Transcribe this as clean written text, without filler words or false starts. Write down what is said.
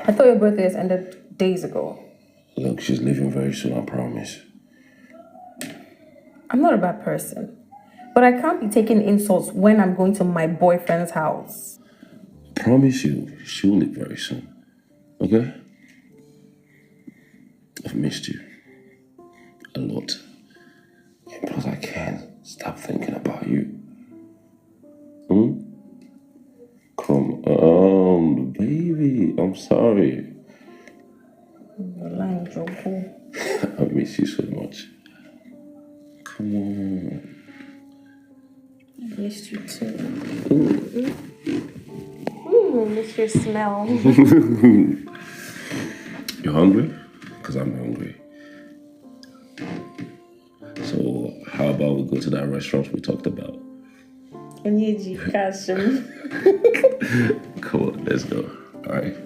I thought your birthday has ended days ago. Look, she's leaving very soon, I promise. I'm not a bad person. But I can't be taking insults when I'm going to my boyfriend's house. Promise you, she'll leave very soon. Okay? I've missed you. A lot. And plus, I can't stop thinking about you. Come on, baby. I'm sorry. You're lying, Joko. I miss you so much. Come on. I missed you too. Ooh. I miss your smell. You hungry? Because I'm hungry. So, how about we go to that restaurant we talked about? Onyeji Kashim. Come on, let's go. All right.